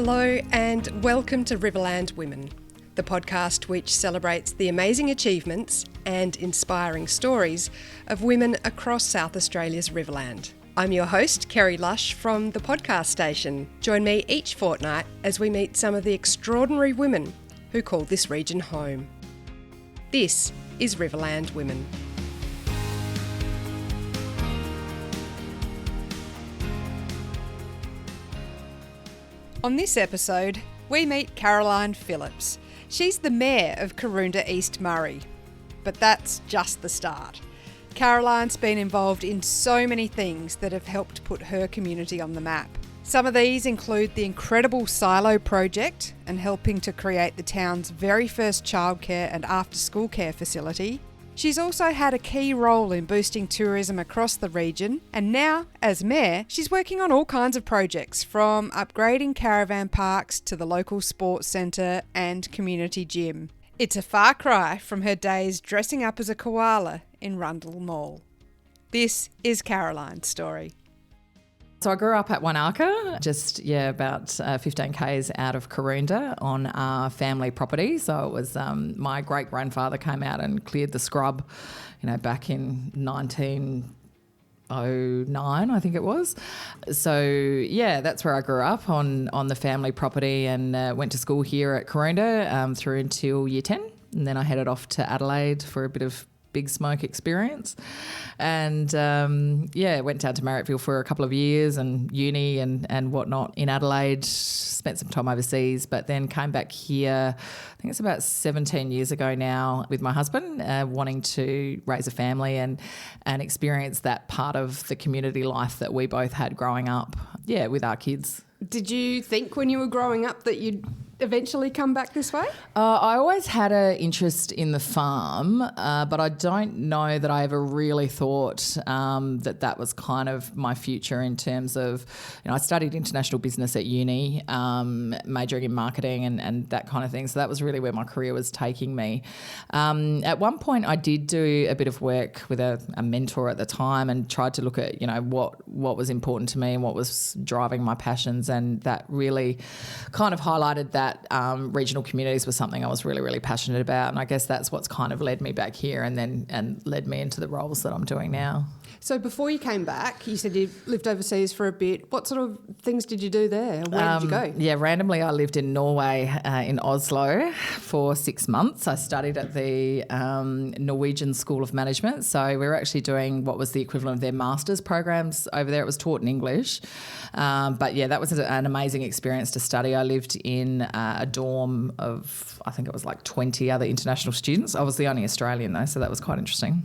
Hello and welcome to Riverland Women, the podcast which celebrates the amazing achievements and inspiring stories of women across South Australia's Riverland. I'm your host, Kerrie Lush from the podcast station. Join me each fortnight as we meet some of the extraordinary women who call this region home. This is Riverland Women. On this episode, we meet Caroline Phillips. She's the Mayor of Karoonda East Murray. But that's just the start. Caroline's been involved in so many things that have helped put her community on the map. Some of these include the incredible Silo project and helping to create the town's very first childcare and after-school care facility. She's also had a key role in boosting tourism across the region, and now, as Mayor, she's working on all kinds of projects, from upgrading caravan parks to the local sports centre and community gym. It's a far cry from her days dressing up as a koala in Rundle Mall. This is Caroline's story. So I grew up at Wynarka, about 15 k's out of Karoonda on our family property. So it was my great-grandfather came out and cleared the scrub, back in 1909, I think it was. So, that's where I grew up on the family property and went to school here at Karoonda through until year 10. And then I headed off to Adelaide for a bit of big smoke experience and went down to Marrickville for a couple of years and uni and whatnot in Adelaide, spent some time overseas, but then came back here, I think it's about 17 years ago now, with my husband, wanting to raise a family and experience that part of the community life that we both had growing up, with our kids. Did you think when you were growing up that you'd eventually come back this way? I always had an interest in the farm, but I don't know that I ever really thought that was kind of my future in terms of, I studied international business at uni, majoring in marketing and that kind of thing. So that was really where my career was taking me. At one point I did do a bit of work with a mentor at the time and tried to look at, what was important to me and what was driving my passions, and that really kind of highlighted that regional communities was something I was really, really passionate about, and I guess that's what's kind of led me back here and led me into the roles that I'm doing now. So before you came back, you said you lived overseas for a bit. What sort of things did you do there? Where did you go? Randomly I lived in Norway, in Oslo, for 6 months. I studied at the Norwegian School of Management. So we were actually doing what was the equivalent of their master's programs over there. It was taught in English. That was an amazing experience to study. I lived in a dorm of, I think it was like 20 other international students. I was the only Australian though, so that was quite interesting.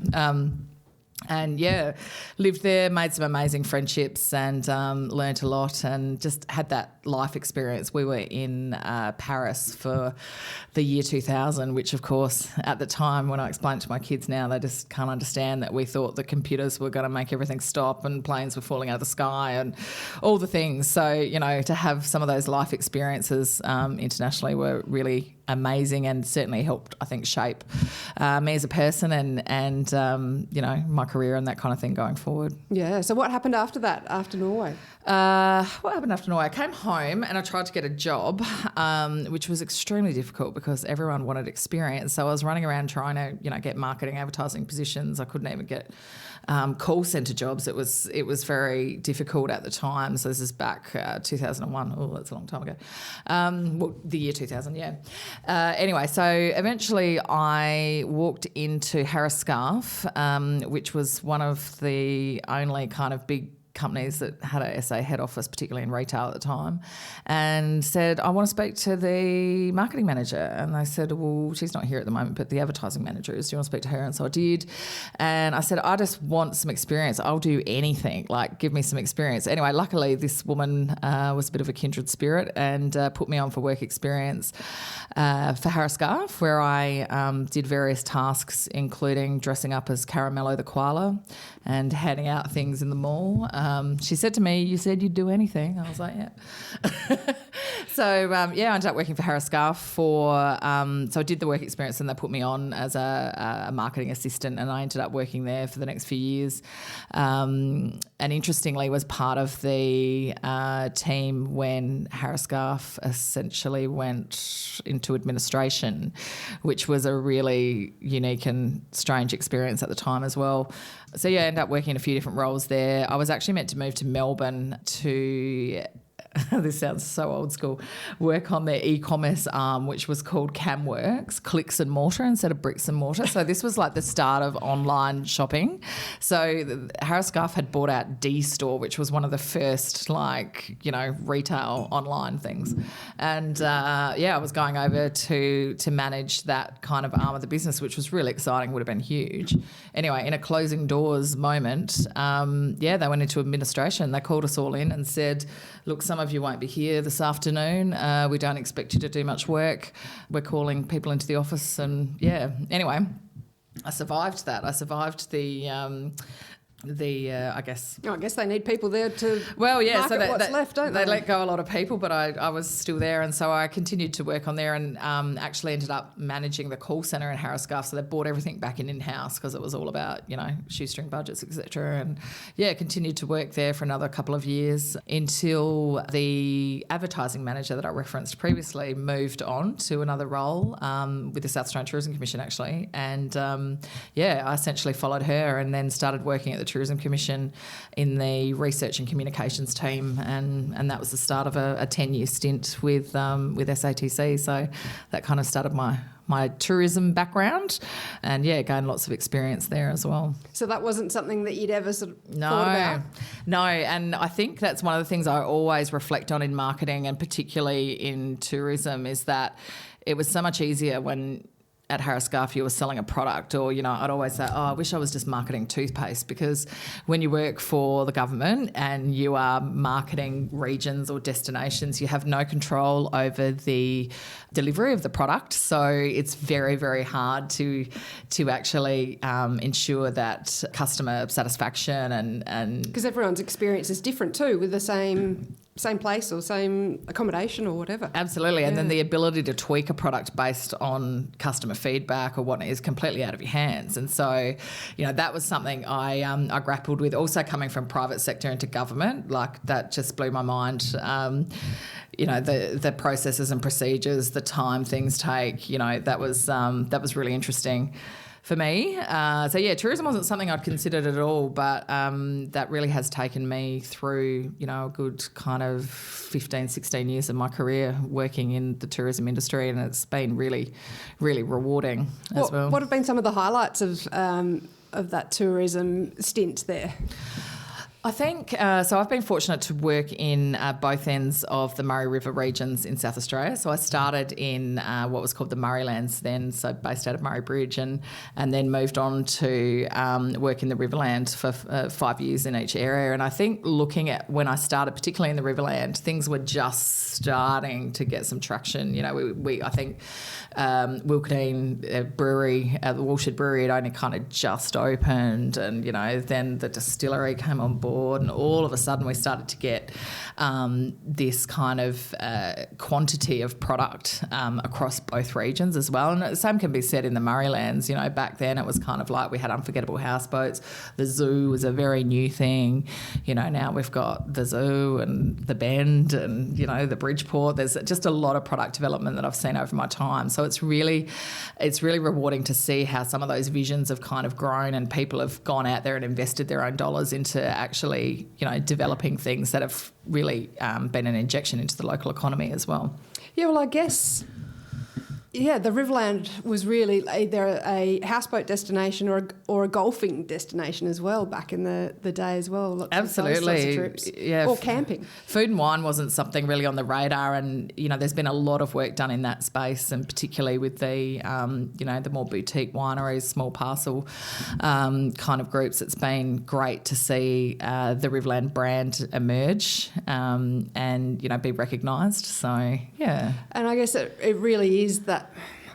Lived there, made some amazing friendships and learnt a lot and just had that life experience. We were in Paris for the year 2000, which of course at the time when I explain it to my kids now, they just can't understand that we thought the computers were going to make everything stop and planes were falling out of the sky and all the things. So, to have some of those life experiences internationally were really amazing and certainly helped, I think, shape me as a person and my career and that kind of thing going forward. Yeah. So what happened after that, after Norway? What happened after Norway? I came home and I tried to get a job, which was extremely difficult because everyone wanted experience. So I was running around trying to, get marketing, advertising positions. I couldn't even get call centre jobs. It was very difficult at the time. So this is back 2001. Oh, that's a long time ago. The year 2000, anyway, so eventually I walked into Harris Scarf, which was one of the only kind of big companies that had a SA head office, particularly in retail at the time, and said, I want to speak to the marketing manager. And they said, well, she's not here at the moment, but the advertising manager is. Do you want to speak to her? And so I did. And I said, I just want some experience. I'll do anything, like give me some experience. Anyway, luckily this woman was a bit of a kindred spirit and put me on for work experience for Harris Scarf, where I did various tasks, including dressing up as Caramello the Koala and handing out things in the mall. She said to me, "You said you'd do anything." I was like, "Yeah." So, I ended up working for Harris Scarfe so I did the work experience and they put me on as a marketing assistant, and I ended up working there for the next few years. And interestingly, was part of the team when Harris Scarfe essentially went into administration, which was a really unique and strange experience at the time as well. So, I ended up working in a few different roles there. I was actually meant to move to Melbourne to this sounds so old school, work on their e-commerce arm, which was called CamWorks, clicks and mortar instead of bricks and mortar. So this was like the start of online shopping. So Harris Scarfe had bought out D-Store, which was one of the first retail online things. And I was going over to manage that kind of arm of the business, which was really exciting, would have been huge. Anyway, in a closing doors moment, they went into administration. They called us all in and said, "Look, some of you won't be here this afternoon. We don't expect you to do much work. We're calling people into the office." And anyway, I survived that. I survived I guess they need people there to market what's left, don't they? They let go a lot of people, but I was still there, and so I continued to work on there and actually ended up managing the call centre in Harris Scarfe. So they brought everything back in-house because it was all about, shoestring budgets, etc. And continued to work there for another couple of years until the advertising manager that I referenced previously moved on to another role with the South Australian Tourism Commission actually. And I essentially followed her and then started working at the Tourism Commission in the research and communications team, and that was the start of a 10-year stint with SATC. So that kind of started my tourism background, and gained lots of experience there as well. So that wasn't something that you'd ever sort of thought about? No, and I think that's one of the things I always reflect on in marketing, and particularly in tourism, is that it was so much easier when at Harris Scarfe you were selling a product, or I'd always say, I wish I was just marketing toothpaste, because when you work for the government and you are marketing regions or destinations, you have no control over the delivery of the product. So it's very, very hard to actually ensure that customer satisfaction and because everyone's experience is different too, with the same place or same accommodation or whatever. Absolutely. And then the ability to tweak a product based on customer feedback or what is completely out of your hands. And so, that was something I grappled with. Also coming from private sector into government, like that just blew my mind. The processes and procedures, the time things take, that was really interesting for me. Tourism wasn't something I'd considered at all, but that really has taken me through, a good kind of 15, 16 years of my career working in the tourism industry, and it's been really, really rewarding as well. What have been some of the highlights of that tourism stint there? I think, so I've been fortunate to work in both ends of the Murray River regions in South Australia. So I started in what was called the Murraylands then, so based out of Murray Bridge, and then moved on to work in the Riverland for 5 years in each area. And I think looking at when I started, particularly in the Riverland, things were just starting to get some traction. I think Wilkadine Brewery, the Woolshed Brewery had only kind of just opened, and, then the distillery came on board, and all of a sudden we started to get this kind of quantity of product across both regions as well. And the same can be said in the Murraylands. Back then it was kind of like we had unforgettable houseboats. The zoo was a very new thing. Now we've got the zoo and the Bend and, the Bridgeport. There's just a lot of product development that I've seen over my time. So it's really rewarding to see how some of those visions have kind of grown, and people have gone out there and invested their own dollars into actually, developing things that have really been an injection into the local economy as well. Yeah, well, I guess, the Riverland was really either a houseboat destination or a golfing destination as well back in the day as well. Lots Absolutely. Of those sorts of trips. Yeah. Or camping. Food and wine wasn't something really on the radar, and, there's been a lot of work done in that space, and particularly with the, the more boutique wineries, small parcel kind of groups. It's been great to see the Riverland brand emerge and, be recognised. So, yeah. And I guess it really is that,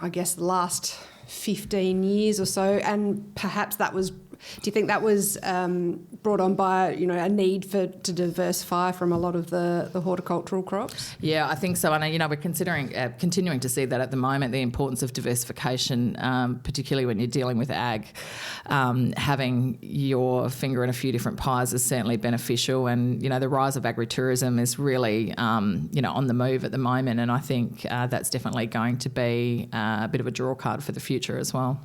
the last 15 years or so, and perhaps that was Do you think that was brought on by, a need to diversify from a lot of the horticultural crops? Yeah, I think so. And, we're considering continuing to see that at the moment, the importance of diversification, particularly when you're dealing with ag. Having your finger in a few different pies is certainly beneficial. And, the rise of agritourism is really, on the move at the moment. And I think that's definitely going to be a bit of a draw card for the future as well.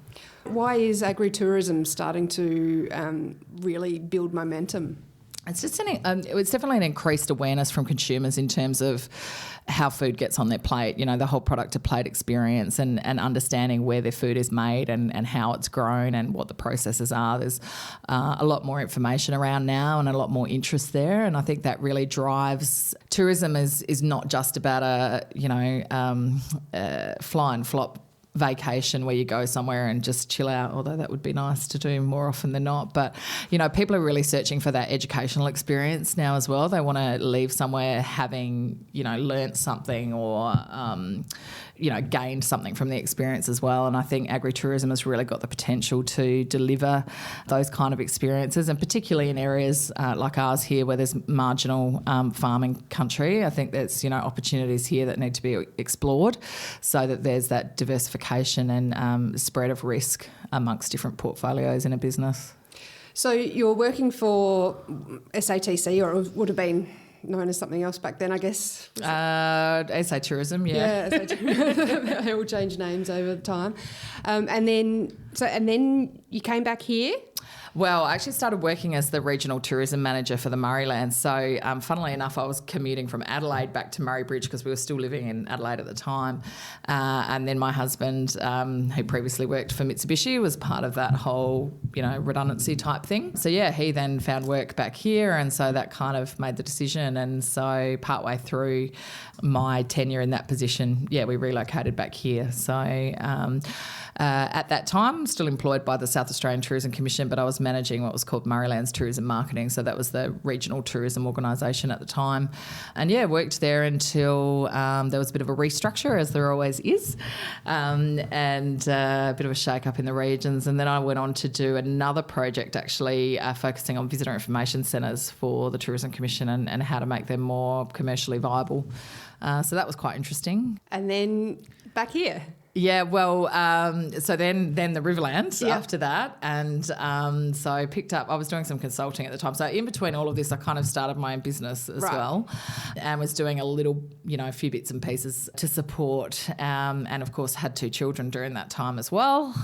Why is agritourism starting to really build momentum? It's just it's definitely an increased awareness from consumers in terms of how food gets on their plate, the whole product to plate experience and understanding where their food is made and how it's grown and what the processes are. There's a lot more information around now and a lot more interest there, and I think that really drives tourism is not just about a fly and flop vacation where you go somewhere and just chill out, although that would be nice to do more often than not. But, people are really searching for that educational experience now as well. They want to leave somewhere having, learnt something or, gained something from the experience as well. And I think agritourism has really got the potential to deliver those kind of experiences, and particularly in areas like ours here where there's marginal farming country. I think there's, opportunities here that need to be explored so that there's that diversification and spread of risk amongst different portfolios in a business. So you're working for SATC, or it would have been known as something else back then, I guess. SA Tourism, yeah. Yeah, SA Tourism. They all changed names over the time. And then you came back here? Well, I actually started working as the regional tourism manager for the Murraylands. So, funnily enough, I was commuting from Adelaide back to Murray Bridge because we were still living in Adelaide at the time. And then my husband, who previously worked for Mitsubishi, was part of that whole, redundancy type thing. So, yeah, he then found work back here, and so that kind of made the decision. And so partway through my tenure in that position, we relocated back here. So at that time, still employed by the South Australian Tourism Commission, but I was managing what was called Murraylands Tourism Marketing. So that was the regional tourism organisation at the time. And worked there until there was a bit of a restructure, as there always is, and a bit of a shake-up in the regions. And then I went on to do another project, actually focusing on visitor information centres for the Tourism Commission and how to make them more commercially viable. So that was quite interesting. And then back here? Yeah, well, so then the Riverland after that. And so I picked up, I was doing some consulting at the time. So in between all of this, I kind of started my own business as well, and was doing a little, a few bits and pieces to support, and of course had 2 children during that time as well,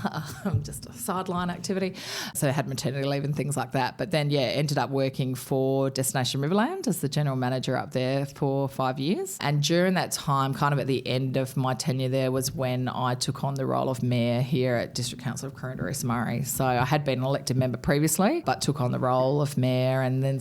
just a sideline activity. So I had maternity leave and things like that. But then, ended up working for Destination Riverland as the general manager up there for 5 years. And during that time, kind of at the end of my tenure there, was when I took on the role of mayor here at District Council of Karoonda East Murray. So I had been an elected member previously, but took on the role of mayor, and then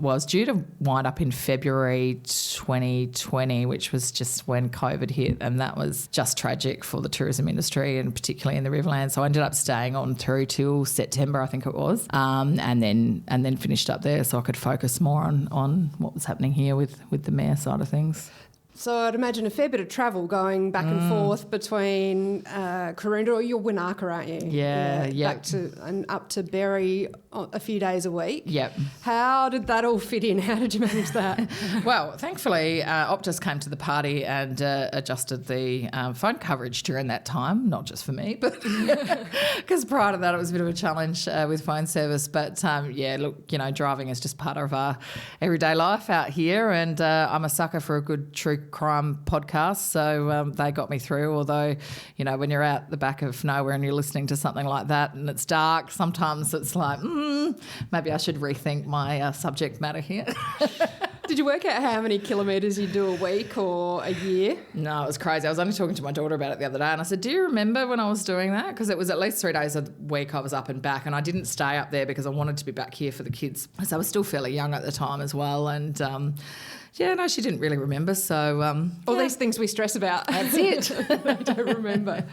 was due to wind up in February 2020, which was just when COVID hit, and that was just tragic for the tourism industry and particularly in the Riverland. So I ended up staying on through till September, I think it was, and then finished up there so I could focus more on what was happening here with the mayor side of things. So I'd imagine a fair bit of travel going back and forth between Karoonda, or you're Wynarka, aren't you? Yeah. Back to and up to Berry a few days a week. Yep. How did that all fit in? How did you manage that? Well, thankfully, Optus came to the party and adjusted the phone coverage during that time, not just for me, but because prior to that it was a bit of a challenge with phone service. But driving is just part of our everyday life out here, and I'm a sucker for a good true crime podcast, so they got me through. Although, when you're out the back of nowhere and you're listening to something like that and it's dark, sometimes it's like, maybe I should rethink my subject matter here. Did you work out how many kilometres you do a week or a year? No, it was crazy. I was only talking to my daughter about it the other day, and I said, do you remember when I was doing that? Because it was at least 3 days a week I was up and back, and I didn't stay up there because I wanted to be back here for the kids. So I was still fairly young at the time as well, and Yeah, no, she didn't really remember. So all these things we stress about. That's it. They don't remember.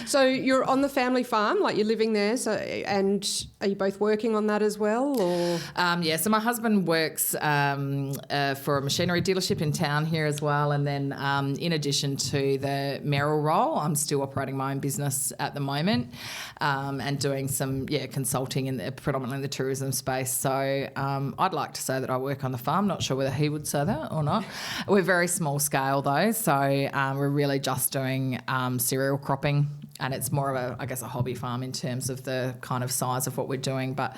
So you're on the family farm, like you're living there. So, and are you both working on that as well, or? Yeah. So my husband works for a machinery dealership in town here as well, and then in addition to the mayoral role, I'm still operating my own business at the moment, and doing some consulting in predominantly in the tourism space. So I'd like to say that I work on the farm. Not sure whether he would say that or not. We're very small scale though, so we're really just doing cereal cropping, and it's more of a hobby farm in terms of the kind of size of what we're doing. But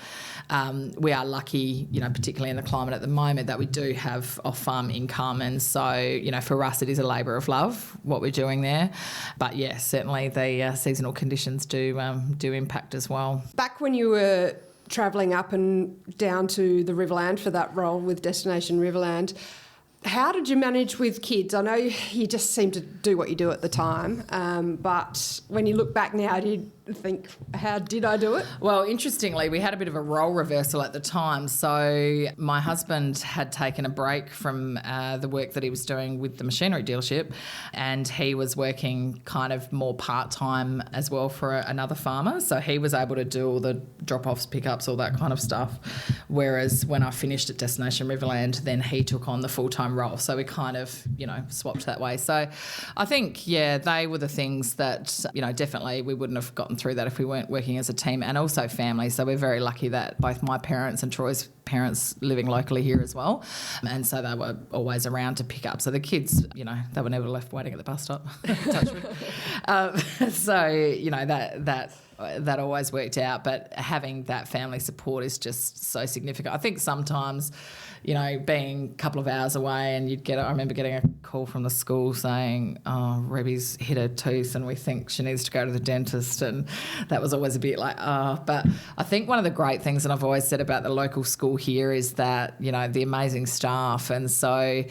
we are lucky, particularly in the climate at the moment, that we do have off-farm income, and so for us it is a labour of love what we're doing there. But yeah, certainly the seasonal conditions do impact as well. Back when you were travelling up and down to the Riverland for that role with Destination Riverland, how did you manage with kids? I know you just seemed to do what you do at the time, but when you look back now, do you think, how did I do it? Well, interestingly, we had a bit of a role reversal at the time. So my husband had taken a break from the work that he was doing with the machinery dealership, and he was working kind of more part-time as well for another farmer. So he was able to do all the drop-offs, pickups, all that kind of stuff. Whereas when I finished at Destination Riverland, then he took on the full-time role. So we kind of, swapped that way. So I think, they were the things that, definitely we wouldn't have gotten through that if we weren't working as a team, and also family. So we're very lucky that both my parents and Troy's parents living locally here as well, and so they were always around to pick up. So the kids, they were never left waiting at the bus stop. That always worked out, but having that family support is just so significant. I think sometimes, being a couple of hours away, and I remember getting a call from the school saying, oh, Rebby's hit her tooth and we think she needs to go to the dentist, and that was always a bit like, but I think one of the great things, and I've always said about the local school here, is that, the amazing staff, and so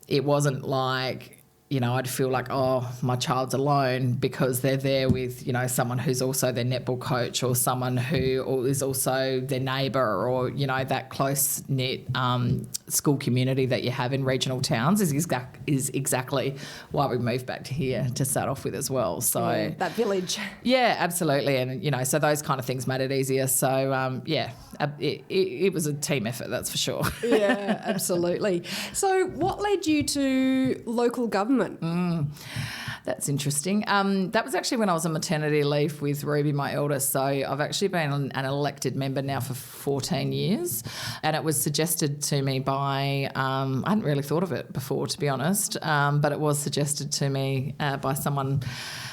it wasn't like, I'd feel like, oh, my child's alone, because they're there with, someone who's also their netball coach, or someone who is also their neighbour, or, that close-knit school community that you have in regional towns is exactly why we moved back to here to start off with as well. So that village. Yeah, absolutely. And, so those kind of things made it easier. So, it was a team effort, that's for sure. Yeah, absolutely. So what led you to local government? That's interesting. That was actually when I was on maternity leave with Ruby, my eldest. So I've actually been an elected member now for 14 years, and it was suggested to me by, I hadn't really thought of it before, to be honest, but it was suggested to me by someone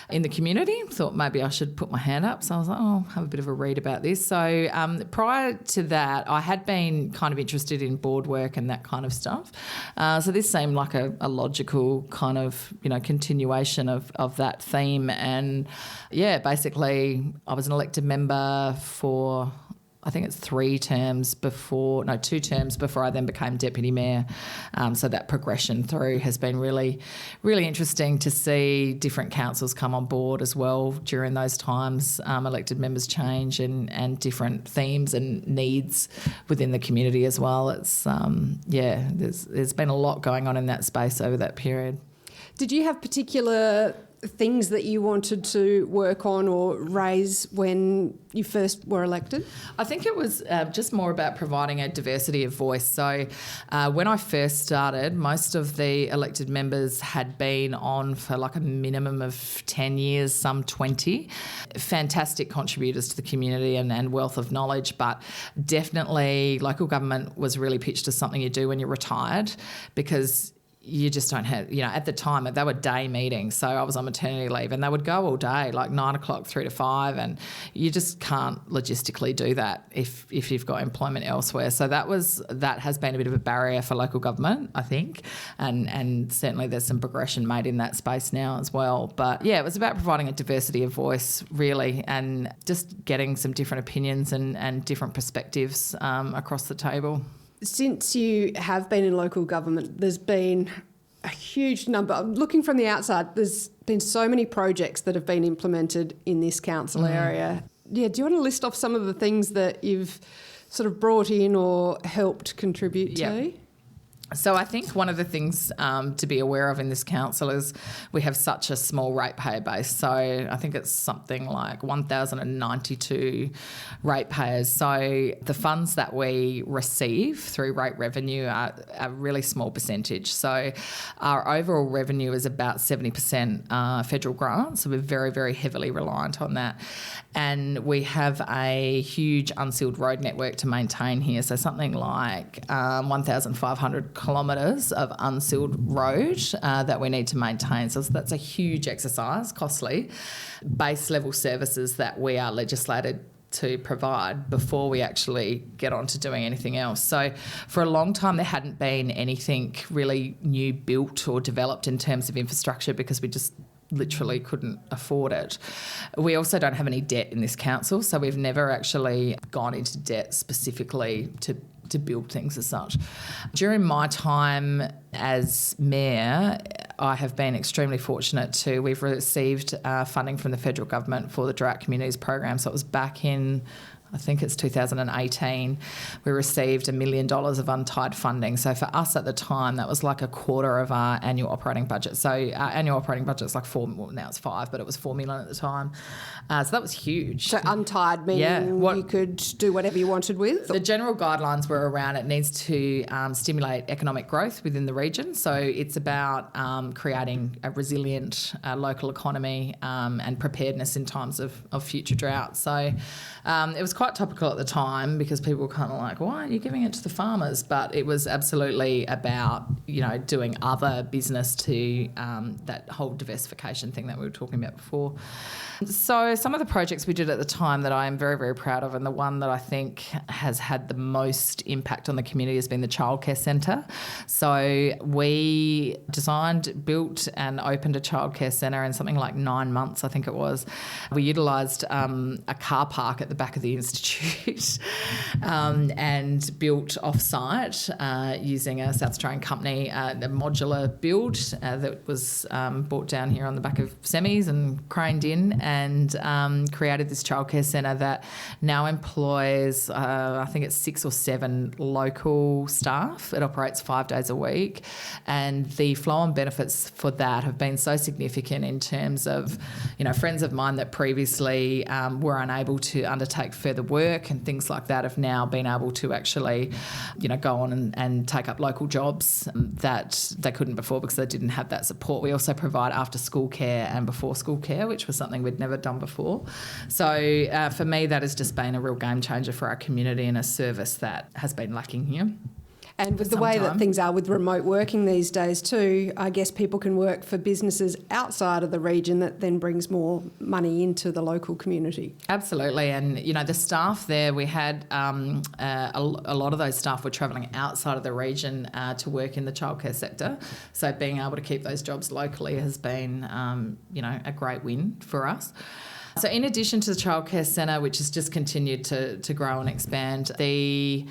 in the community. Thought maybe I should put my hand up. So I was like, I'll have a bit of a read about this. So prior to that, I had been kind of interested in board work and that kind of stuff. So this seemed like a logical kind of, continuation of that theme. And basically I was an elected member for, I think it's 2 terms before I then became deputy mayor. So that progression through has been really, really interesting to see different councils come on board as well during those times. Elected members change and different themes and needs within the community as well. It's there's been a lot going on in that space over that period. Did you have particular things that you wanted to work on or raise when you first were elected? I think it was just more about providing a diversity of voice. So when I first started, most of the elected members had been on for like a minimum of 10 years, some 20. Fantastic contributors to the community and wealth of knowledge, but definitely local government was really pitched as something you do when you're retired, because you just don't have, at the time, they were day meetings. So I was on maternity leave and they would go all day, like 9 o'clock, 3 to 5, and you just can't logistically do that if you've got employment elsewhere. So that has been a bit of a barrier for local government, I think, and certainly there's some progression made in that space now as well. But yeah, it was about providing a diversity of voice, really, and just getting some different opinions and different perspectives across the table. Since you have been in local government, there's been a huge number. Looking from the outside, there's been so many projects that have been implemented in this council area. Yeah, do you want to list off some of the things that you've sort of brought in or helped contribute to? So I think one of the things to be aware of in this council is we have such a small ratepayer base. So I think it's something like 1,092 ratepayers. So the funds that we receive through rate revenue are a really small percentage. So our overall revenue is about 70% federal grants. So we're very, very heavily reliant on that. And we have a huge unsealed road network to maintain here. So something like 1,500 kilometres of unsealed road that we need to maintain. So that's a huge exercise, costly, base level services that we are legislated to provide before we actually get on to doing anything else. So for a long time there hadn't been anything really new built or developed in terms of infrastructure because we just literally couldn't afford it. We also don't have any debt in this council, so we've never actually gone into debt specifically to build things as such. During my time as mayor, I have been extremely fortunate too. We've received funding from the federal government for the Drought Communities program. So it was back in, I think it's 2018, we received $1 million of untied funding. So for us at the time, that was like a quarter of our annual operating budget. So our annual operating budget is like now it's 5, but it was $4 million at the time. So that was huge. So untied meaning you could do whatever you wanted with? The general guidelines were around it needs to stimulate economic growth within the region. So it's about creating a resilient local economy and preparedness in times of future drought. So it was quite topical at the time because people were kind of like, why aren't you giving it to the farmers? But it was absolutely about, doing other business to that whole diversification thing that we were talking about before. So some of the projects we did at the time that I am very, very proud of, and the one that I think has had the most impact on the community has been the childcare centre. So we designed, built and opened a childcare centre in something like 9 months, I think it was. We utilised a car park at the back of the institute and built off-site using a South Australian company, a modular build that was brought down here on the back of semis and craned in, and created this childcare centre that now employs, I think it's 6 or 7 local staff. It operates 5 days a week, and the flow-on benefits for that have been so significant in terms of, friends of mine that previously were unable to undertake further work and things like that have now been able to actually, go on and take up local jobs that they couldn't before because they didn't have that support. We also provide after-school care and before-school care, which was something we'd never done before. So for me, that has just been a real game changer for our community and a service that has been lacking here. And with the way that things are with remote working these days too, I guess people can work for businesses outside of the region that then brings more money into the local community. Absolutely. And, the staff there, we had a lot of those staff were travelling outside of the region to work in the childcare sector. So being able to keep those jobs locally has been, a great win for us. So in addition to the childcare centre, which has just continued to grow and expand, the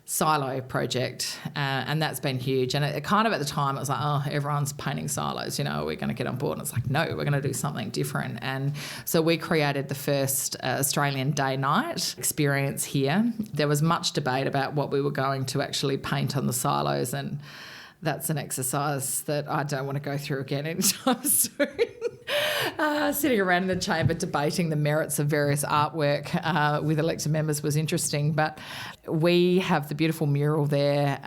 silo project, and that's been huge. And it kind of at the time it was like, oh, everyone's painting silos, are we going to get on board? And it's like, no, we're going to do something different. And so we created the first Australian day-night experience here. There was much debate about what we were going to actually paint on the silos, and that's an exercise that I don't want to go through again anytime soon. Sitting around in the chamber debating the merits of various artwork with elected members was interesting, but we have the beautiful mural there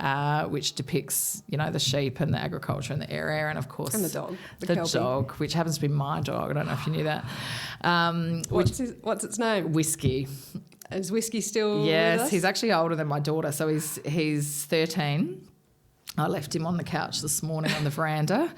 which depicts, the sheep and the agriculture in the area, and of course and the dog, the dog, which happens to be my dog. I don't know if you knew that. What's its name? Whiskey. Is Whiskey still with us? He's actually older than my daughter, so he's 13. I left him on the couch this morning on the veranda.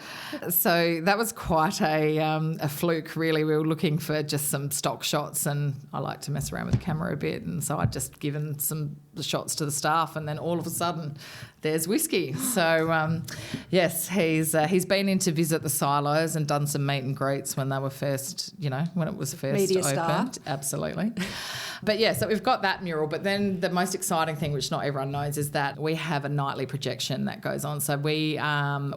So that was quite a fluke, really. We were looking for just some stock shots, and I like to mess around with the camera a bit, and so I'd just given some shots to the staff, and then all of a sudden there's Whiskey. So, yes, he's been in to visit the silos and done some meet and greets when they were first, when it was first Media opened. star. Absolutely. But yeah, so we've got that mural. But then the most exciting thing, which not everyone knows, is that we have a nightly projection that goes on. So we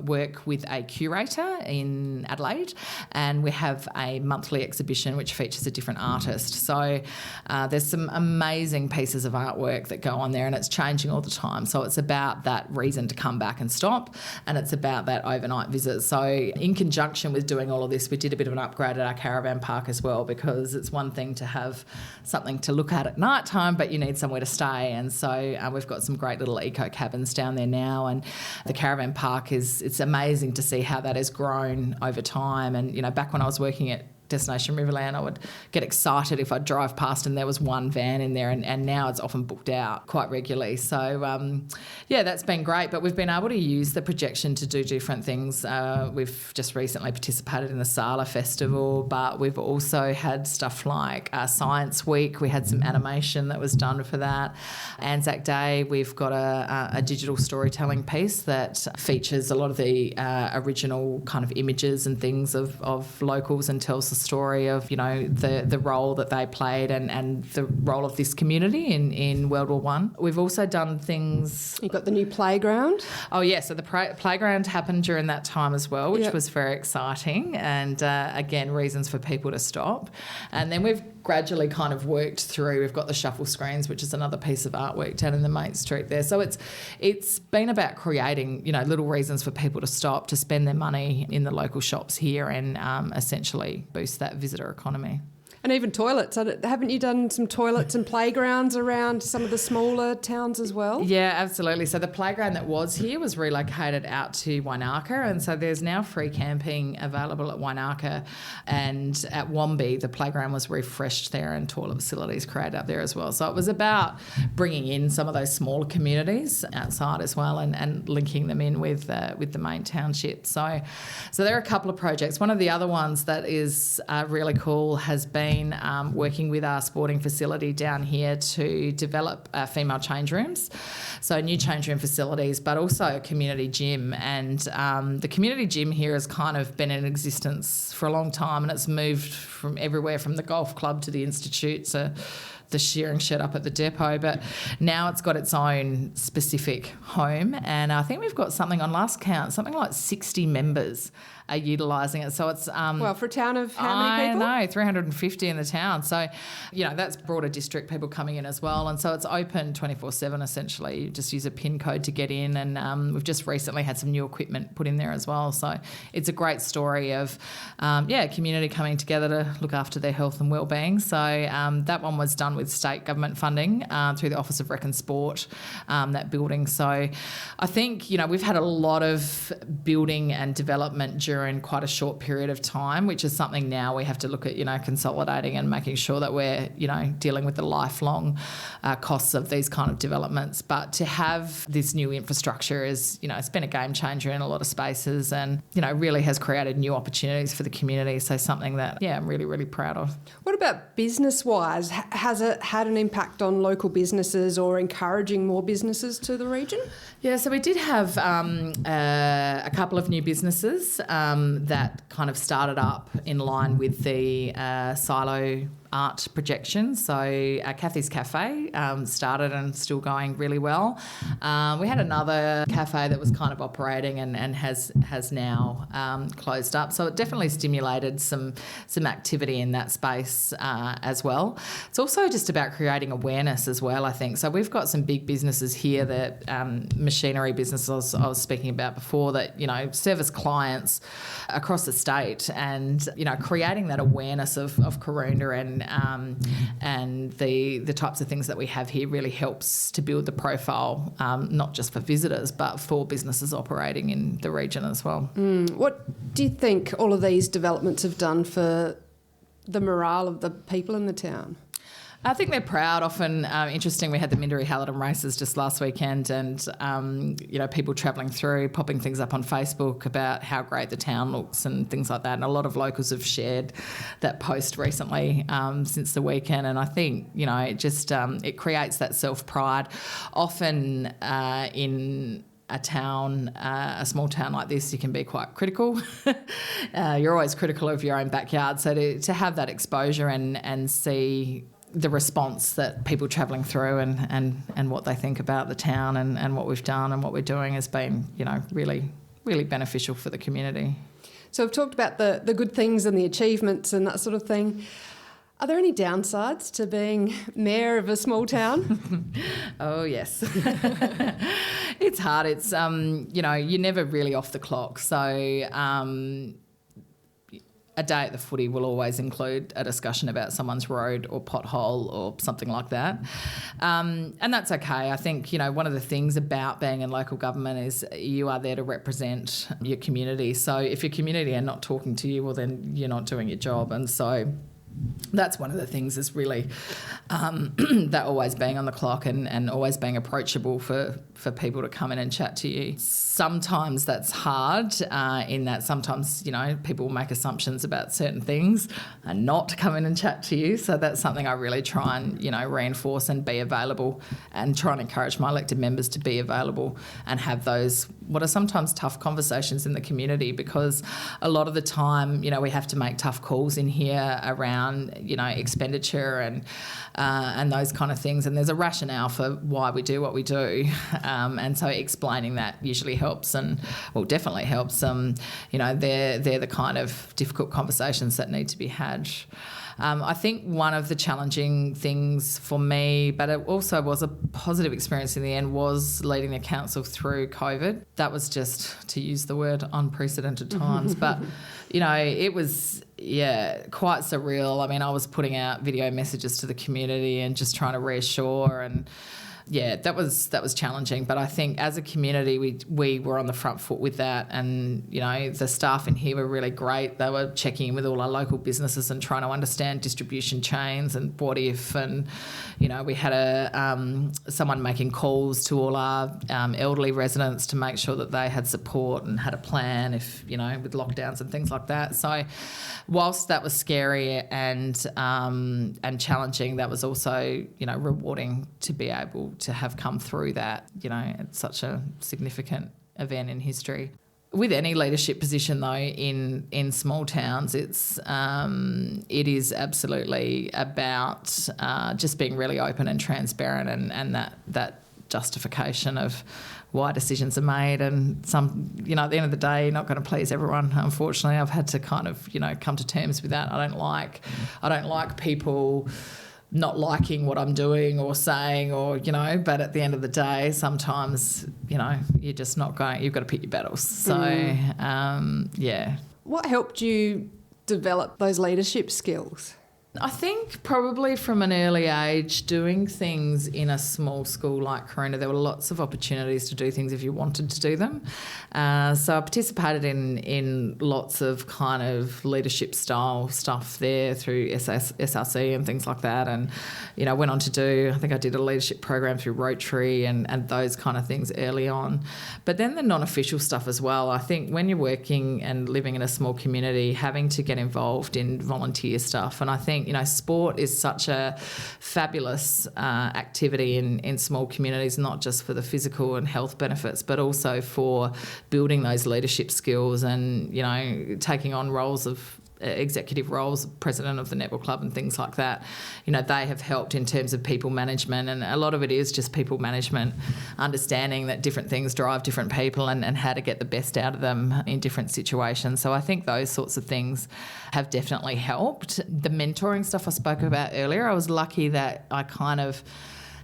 work with a curator in Adelaide, and we have a monthly exhibition which features a different artist. So there's some amazing pieces of artwork that go on there, and it's changing all the time. So it's about that reason to come back and stop, and it's about that overnight visit. So in conjunction with doing all of this, we did a bit of an upgrade at our caravan park as well, because it's one thing to have something to look at night time, but you need somewhere to stay. And so we've got some great little eco cabins down there now, and the caravan park it's amazing to see how that has grown over time. And back when I was working at Destination Riverland, I would get excited if I'd drive past and there was one van in there, and now it's often booked out quite regularly. So, that's been great. But we've been able to use the projection to do different things. We've just recently participated in the Sala Festival, but we've also had stuff like Science Week. We had some animation that was done for that. Anzac Day, we've got a digital storytelling piece that features a lot of the original kind of images and things of locals, and tells the story of the role that they played and the role of this community in World War One. We've also done things. You've got the new playground. Oh yeah, so the playground happened during that time as well, which was very exciting, and again, reasons for people to stop. And then we've gradually kind of worked through. We've got the shuffle screens, which is another piece of artwork down in the Main Street there. So it's been about creating little reasons for people to stop, to spend their money in the local shops here, and essentially boost that visitor economy. And even toilets. Haven't you done some toilets and playgrounds around some of the smaller towns as well? Yeah, absolutely. So the playground that was here was relocated out to Wynarka, and so there's now free camping available at Wynarka, and at Wombi the playground was refreshed there and toilet facilities created up there as well. So it was about bringing in some of those smaller communities outside as well, and linking them in with the main township. So there are a couple of projects. One of the other ones that is really cool has been working with our sporting facility down here to develop female change rooms, so new change room facilities, but also a community gym. And the community gym here has kind of been in existence for a long time, and it's moved from everywhere from the golf club to the institute to the shearing shed up at the depot, but now it's got its own specific home. And I think we've got something, on last count, something like 60 members are utilising it. So it's for a town of how many people? I know, 350 in the town. So that's broader district people coming in as well, and so it's open 24/7 essentially. You just use a PIN code to get in, and we've just recently had some new equipment put in there as well. So it's a great story of community coming together to look after their health and wellbeing. So that one was done with state government funding through the Office of Rec and Sport, that building. So I think we've had a lot of building and development during quite a short period of time, which is something now we have to look at consolidating and making sure that we're dealing with the lifelong costs of these kind of developments. But to have this new infrastructure is it's been a game changer in a lot of spaces, and really has created new opportunities for the community. So something that I'm really, really proud of. What about business wise? Has it had an impact on local businesses or encouraging more businesses to the region? Yeah, so we did have a couple of new businesses that kind of started up in line with the silo art projection. So Kathy's Cafe started and still going really well. We had another cafe that was kind of operating and has now closed up. So it definitely stimulated some activity in that space as well. It's also just about creating awareness as well, I think. So we've got some big businesses here that machinery businesses I was speaking about before that service clients across the state, and creating that awareness of Karoonda and the types of things that we have here really helps to build the profile, not just for visitors but for businesses operating in the region as well. What do you think all of these developments have done for the morale of the people in the town? I think they're proud. Often, interesting, we had the Minderi Halidom races just last weekend, and people travelling through, popping things up on Facebook about how great the town looks and things like that. And a lot of locals have shared that post recently since the weekend. And I think it just it creates that self-pride. Often in a town, a small town like this, you can be quite critical. You're always critical of your own backyard. So to have that exposure and see the response that people travelling through and what they think about the town and what we've done and what we're doing has been, really, really beneficial for the community. So we've talked about the good things and the achievements and that sort of thing. Are there any downsides to being mayor of a small town? Oh, yes. It's hard. It's, you're never really off the clock. So a day at the footy will always include a discussion about someone's road or pothole or something like that. And that's okay. I think, one of the things about being in local government is you are there to represent your community. So if your community are not talking to you, well, then you're not doing your job. And so that's one of the things is really that always being on the clock and always being approachable for people to come in and chat to you. Sometimes that's hard in that sometimes, people make assumptions about certain things and not come in and chat to you. So that's something I really try and, reinforce and be available and try and encourage my elected members to be available and have those what are sometimes tough conversations in the community, because a lot of the time, we have to make tough calls in here around, expenditure and those kind of things. And there's a rationale for why we do what we do. And so explaining that usually helps definitely helps. They're the kind of difficult conversations that need to be had. I think one of the challenging things for me, but it also was a positive experience in the end, was leading the council through COVID. That was just, to use the word, unprecedented times. But, it was, quite surreal. I mean, I was putting out video messages to the community and just trying to reassure and... that was challenging, but I think as a community we were on the front foot with that, and the staff in here were really great. They were checking in with all our local businesses and trying to understand distribution chains and what if, and we had someone making calls to all our elderly residents to make sure that they had support and had a plan if with lockdowns and things like that. So whilst that was scary and challenging, that was also rewarding to be able to have come through that. It's such a significant event in history. With any leadership position, though, in small towns, it is absolutely about just being really open and transparent, and that justification of why decisions are made. And some, at the end of the day, you're not going to please everyone. Unfortunately, I've had to kind of, come to terms with that. I don't like people not liking what I'm doing or saying, or but at the end of the day, sometimes you're just not going. You've got to pick your battles. So What helped you develop those leadership skills? I think probably from an early age, doing things in a small school like Karoonda, there were lots of opportunities to do things if you wanted to do them. So I participated in lots of kind of leadership style stuff there through SRC and things like that, and went on to do, I think I did a leadership program through Rotary and those kind of things early on. But then the non-official stuff as well. I think when you're working and living in a small community, having to get involved in volunteer stuff, and I think sport is such a fabulous activity in small communities, not just for the physical and health benefits, but also for building those leadership skills and, taking on roles of executive roles, president of the netball club and things like that. They have helped in terms of people management, and a lot of it is just people management, understanding that different things drive different people and how to get the best out of them in different situations. So I think those sorts of things have definitely helped. The mentoring stuff I spoke about earlier, I was lucky that I kind of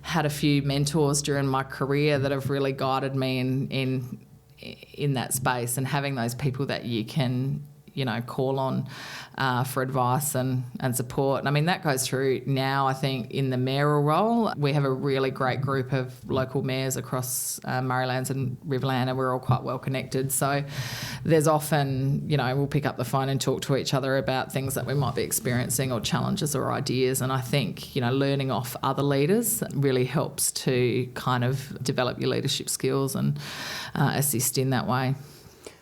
had a few mentors during my career that have really guided me in that space, and having those people that you can call on for advice and support. And I mean, that goes through now, I think, in the mayoral role. We have a really great group of local mayors across Murraylands and Riverland, and we're all quite well connected. So there's often, we'll pick up the phone and talk to each other about things that we might be experiencing or challenges or ideas. And I think, learning off other leaders really helps to kind of develop your leadership skills and assist in that way.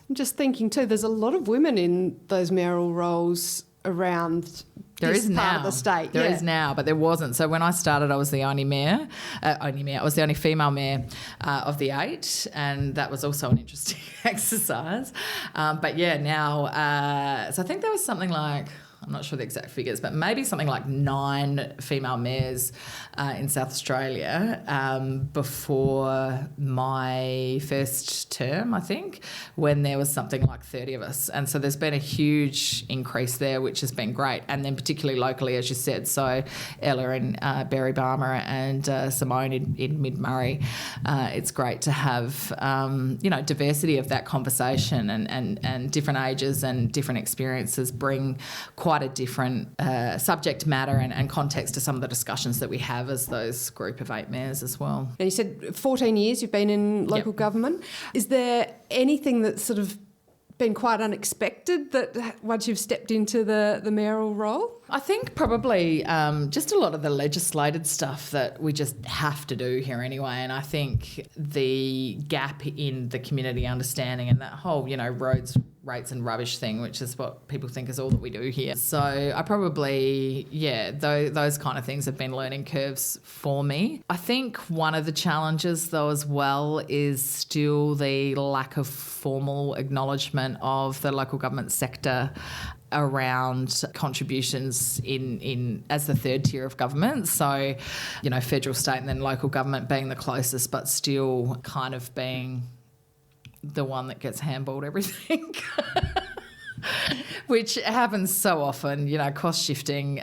I'm just thinking too, there's a lot of women in those mayoral roles around this part of the state. There is now, but there wasn't. So when I started, I was the only mayor. I was the only female mayor of the 8, and that was also an interesting exercise. But now, so I think there was something like, I'm not sure the exact figures, but maybe something like 9 female mayors in South Australia before my first term, I think, when there was something like 30 of us. And so there's been a huge increase there, which has been great. And then particularly locally, as you said, so Ella in Berry Barmer and Simone in Mid-Murray, it's great to have, diversity of that conversation and different ages and different experiences bring quite a different subject matter and context to some of the discussions that we have as those group of 8 mayors as well. And you said 14 years you've been in local government. Is there anything that's sort of been quite unexpected that once you've stepped into the mayoral role? I think probably just a lot of the legislated stuff that we just have to do here anyway. And I think the gap in the community understanding and that whole, roads, rates and rubbish thing, which is what people think is all that we do here. So I probably, those kind of things have been learning curves for me. I think one of the challenges though as well is still the lack of formal acknowledgement of the local government sector around contributions in as the third tier of government. So, federal, state and then local government being the closest, but still kind of being the one that gets handballed everything, which happens so often, cost shifting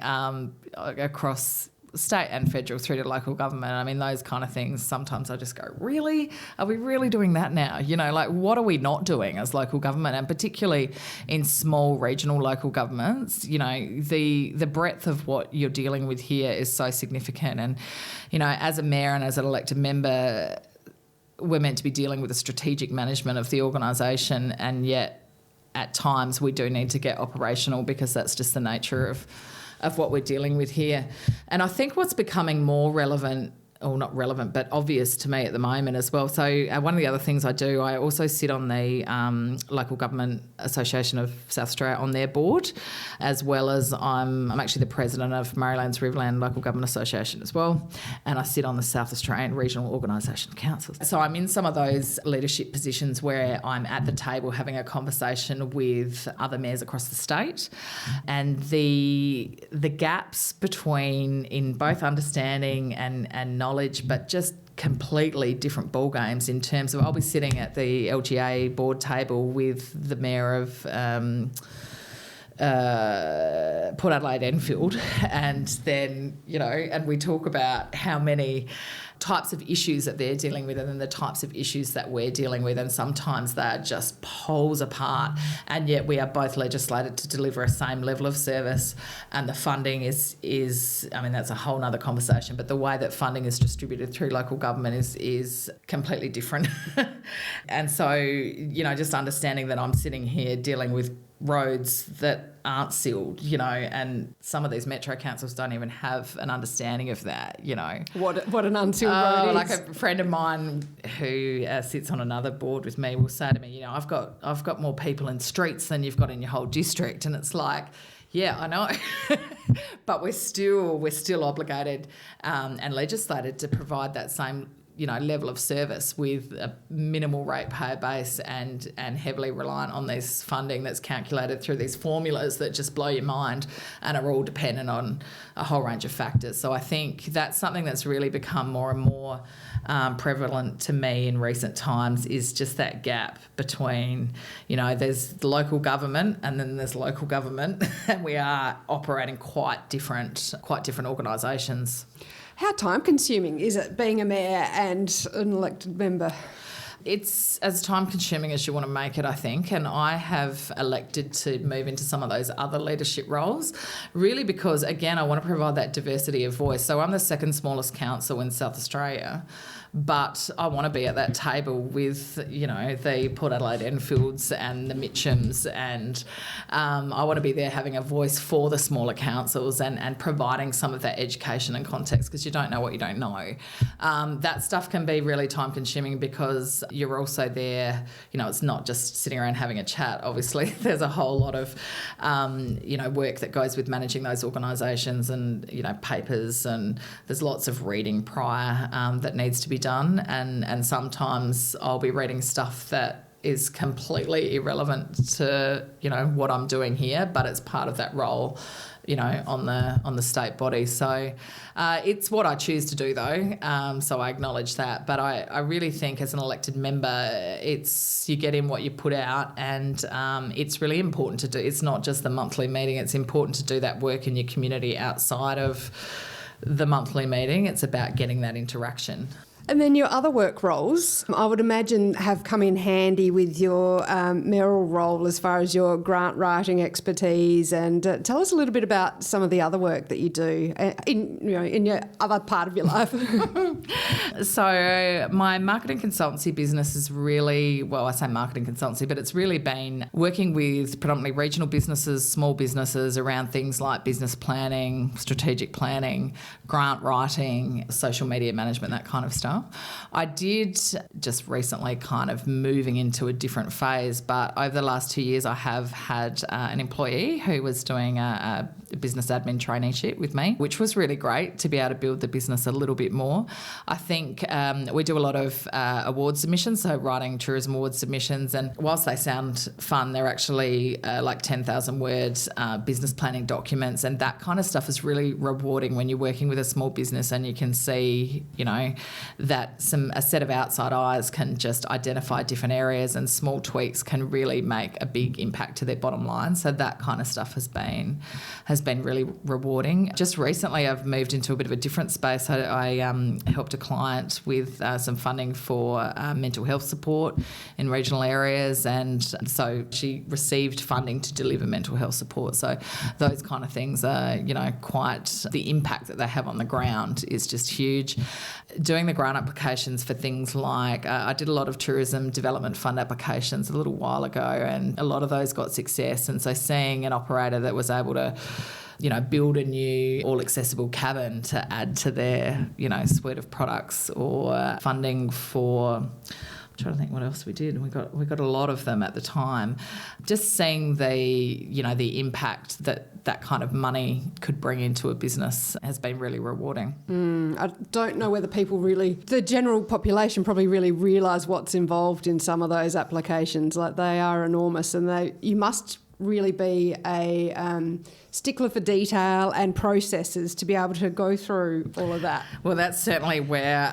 across state and federal through to local government. I mean, those kind of things, sometimes I just go, really? Are we really doing that now? What are we not doing as local government? And particularly in small regional local governments, the breadth of what you're dealing with here is so significant. And, as a mayor and as an elected member, we're meant to be dealing with the strategic management of the organisation, and yet at times we do need to get operational because that's just the nature of what we're dealing with here. And I think what's becoming more relevant, or not relevant, but obvious to me at the moment as well. So one of the other things I do, I also sit on the Local Government Association of South Australia on their board, as well as I'm actually the president of Murraylands Riverland Local Government Association as well, and I sit on the South Australian Regional Organisation Council. So I'm in some of those leadership positions where I'm at the table having a conversation with other mayors across the state, and the gaps between in both understanding and knowledge, but just completely different ball games in terms of I'll be sitting at the LGA board table with the mayor of Port Adelaide Enfield, and then and we talk about how many types of issues that they're dealing with and then the types of issues that we're dealing with, and sometimes they're just poles apart, and yet we are both legislated to deliver a same level of service, and the funding is I mean, that's a whole nother conversation, but the way that funding is distributed through local government is completely different. And so just understanding that I'm sitting here dealing with roads that aren't sealed, and some of these metro councils don't even have an understanding of that, What an unsealed road is. Like a friend of mine who sits on another board with me will say to me, I've got more people in streets than you've got in your whole district, and it's like, yeah, I know, but we're still obligated and legislated to provide that same level of service with a minimal ratepayer base and heavily reliant on this funding that's calculated through these formulas that just blow your mind and are all dependent on a whole range of factors. So I think that's something that's really become more and more prevalent to me in recent times, is just that gap between, there's the local government and then there's local government, and we are operating quite different organisations. How time-consuming is it being a mayor and an elected member? It's as time-consuming as you want to make it, I think, and I have elected to move into some of those other leadership roles, really because, again, I want to provide that diversity of voice. So I'm the second smallest council in South Australia, but I want to be at that table with, the Port Adelaide Enfields and the Mitchams, and I want to be there having a voice for the smaller councils and providing some of that education and context, because you don't know what you don't know. That stuff can be really time-consuming because you're also there, it's not just sitting around having a chat, obviously. There's a whole lot of, work that goes with managing those organisations and, papers, and there's lots of reading prior that needs to be done, and sometimes I'll be reading stuff that is completely irrelevant to, what I'm doing here, but it's part of that role, on the state body. So it's what I choose to do, though. So I acknowledge that. But I really think as an elected member, it's you get in what you put out, and it's really important to do. It's not just the monthly meeting. It's important to do that work in your community outside of the monthly meeting. It's about getting that interaction. And then your other work roles, I would imagine, have come in handy with your mayoral role as far as your grant writing expertise. And tell us a little bit about some of the other work that you do in your other part of your life. So my marketing consultancy business is really, well, I say marketing consultancy, but it's really been working with predominantly regional businesses, small businesses around things like business planning, strategic planning, grant writing, social media management, that kind of stuff. I did just recently kind of moving into a different phase, but over the last 2 years I have had an employee who was doing a business admin traineeship with me, which was really great to be able to build the business a little bit more. I think we do a lot of award submissions, so writing tourism award submissions, and whilst they sound fun, they're actually like 10,000 words business planning documents, and that kind of stuff is really rewarding when you're working with a small business and you can see, that a set of outside eyes can just identify different areas, and small tweaks can really make a big impact to their bottom line. So that kind of stuff has been really rewarding. Just recently I've moved into a bit of a different space. I helped a client with some funding for mental health support in regional areas, and so she received funding to deliver mental health support. So those kind of things are, quite the impact that they have on the ground is just huge. Doing the grant applications for things like I did a lot of tourism development fund applications a little while ago, and a lot of those got success. And so seeing an operator that was able to build a new all-accessible cabin to add to their, suite of products, or funding for, I'm trying to think what else we did. We got a lot of them at the time. Just seeing the impact that kind of money could bring into a business has been really rewarding. I don't know whether the general population probably really realise what's involved in some of those applications. Like, they are enormous, and you must really be a stickler for detail and processes to be able to go through all of that. Well, that's certainly where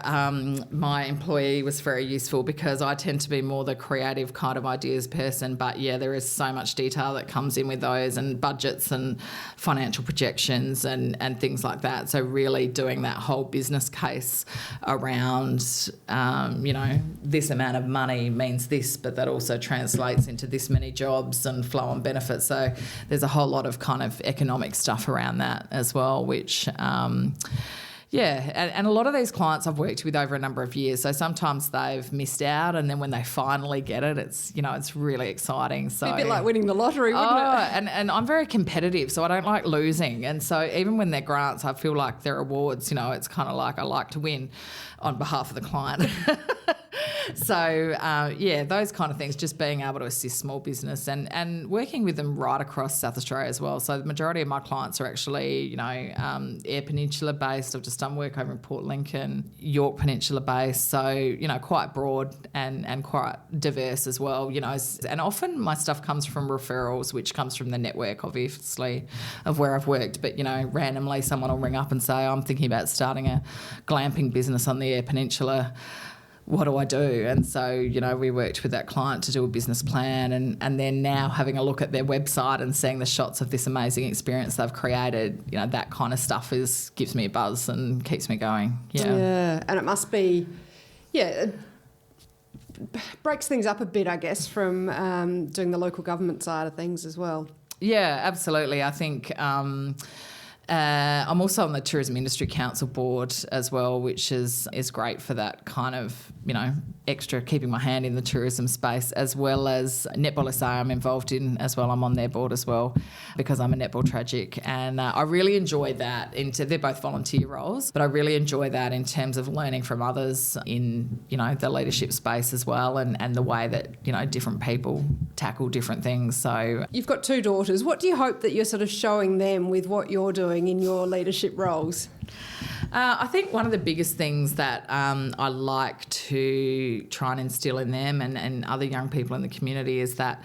my employee was very useful, because I tend to be more the creative kind of ideas person. But yeah, there is so much detail that comes in with those, and budgets and financial projections and things like that. So really doing that whole business case around, this amount of money means this, but that also translates into this many jobs and flow on benefits. So there's a whole lot of kind of economic stuff around that as well, which and a lot of these clients I've worked with over a number of years, so sometimes they've missed out, and then when they finally get it, it's it's really exciting. So a bit like winning the lottery, wouldn't it? And I'm very competitive, so I don't like losing, and so even when they're grants, I feel like they're awards. It's kind of like I like to win on behalf of the client. So, those kind of things, just being able to assist small business and working with them right across South Australia as well. So the majority of my clients are actually, Eyre Peninsula based. I've just done work over in Port Lincoln, York Peninsula based. So, quite broad and quite diverse as well, And often my stuff comes from referrals, which comes from the network, obviously, of where I've worked. But, randomly someone will ring up and say, I'm thinking about starting a glamping business on the Eyre Peninsula. What do I do? And so, we worked with that client to do a business plan, and then now having a look at their website and seeing the shots of this amazing experience they've created, that kind of stuff gives me a buzz and keeps me going. Yeah, and it must be, it breaks things up a bit, I guess, from doing the local government side of things as well. Yeah, absolutely. I think I'm also on the Tourism Industry Council board as well, which is great for that kind of, extra keeping my hand in the tourism space, as well as Netball SA I'm involved in as well. I'm on their board as well because I'm a netball tragic, and I really enjoy that. They're both volunteer roles, but I really enjoy that in terms of learning from others in, the leadership space as well, and the way that, different people tackle different things. So you've got 2 daughters. What do you hope that you're sort of showing them with what you're doing in your leadership roles? I think one of the biggest things that I like to try and instill in them and other young people in the community is that,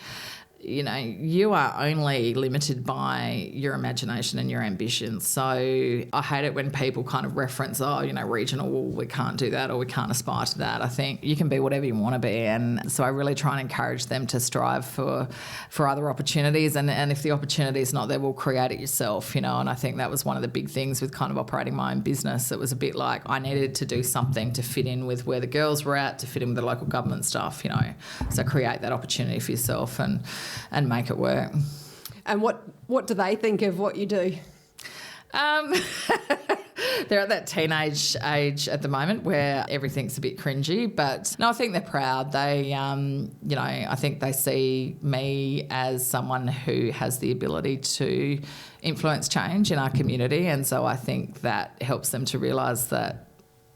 you know, you are only limited by your imagination and your ambition. So I hate it when people kind of reference, oh, you know, regional, well, we can't do that or we can't aspire to that. I think you can be whatever you want to be. And so I really try and encourage them to strive for other opportunities. And if the opportunity is not there, we'll create it yourself, you know. And I think that was one of the big things with kind of operating my own business. It was a bit like I needed to do something to fit in with where the girls were at, to fit in with the local government stuff, you know. So create that opportunity for yourself and make it work. And what do they think of what you do? They're at that teenage age at the moment where everything's a bit cringy, but no, I think they're proud. They, you know, I think they see me as someone who has the ability to influence change in our community, and so I think that helps them to realise that,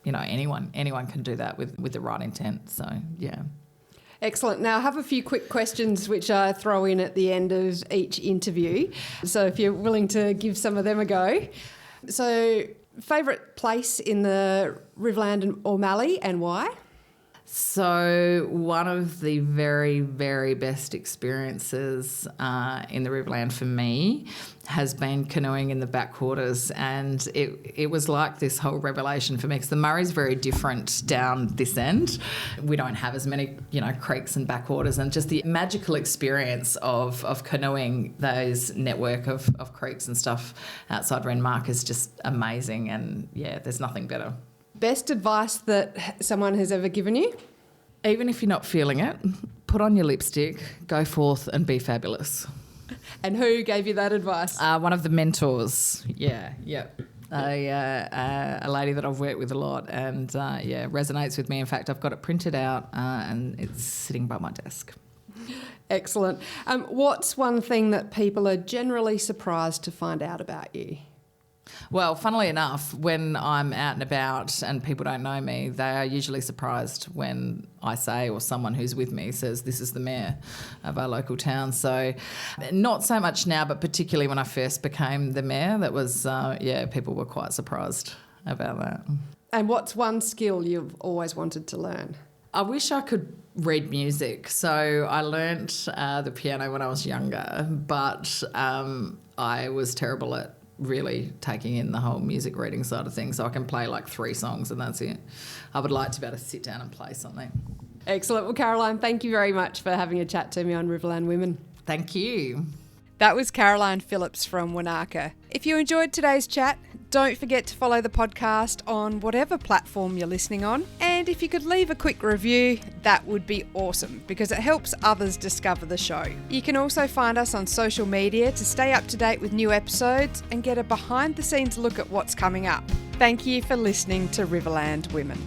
you know, anyone can do that with the right intent. So yeah. Excellent. Now, I have a few quick questions which I throw in at the end of each interview. So if you're willing to give some of them a go. So, favourite place in the Riverland or Mallee and why? So one of the very, very best experiences in the Riverland for me has been canoeing in the backwaters, and it was like this whole revelation for me because the Murray's very different down this end. We don't have as many, you know, creeks and backwaters, and just the magical experience of canoeing those network of creeks and stuff outside Wynarka is just amazing, and yeah, there's nothing better. Best advice that someone has ever given you? Even if you're not feeling it, put on your lipstick, go forth and be fabulous. And who gave you that advice? One of the mentors. Yeah. A lady that I've worked with a lot and, resonates with me. In fact, I've got it printed out and it's sitting by my desk. Excellent. What's one thing that people are generally surprised to find out about you? Well, funnily enough, when I'm out and about and people don't know me, they are usually surprised when I say, or someone who's with me says, this is the mayor of our local town. So not so much now, but particularly when I first became the mayor, that was, people were quite surprised about that. And what's one skill you've always wanted to learn? I wish I could read music. So I learnt the piano when I was younger, but I was terrible at really taking in the whole music reading side of things. So I can play like 3 songs and that's it. I would like to be able to sit down and play something. Excellent. Well, Caroline, thank you very much for having a chat to me on Riverland Women. Thank you. That was Caroline Phillips from Wynarka. If you enjoyed today's chat, don't forget to follow the podcast on whatever platform you're listening on. And if you could leave a quick review, that would be awesome because it helps others discover the show. You can also find us on social media to stay up to date with new episodes and get a behind the scenes look at what's coming up. Thank you for listening to Riverland Women.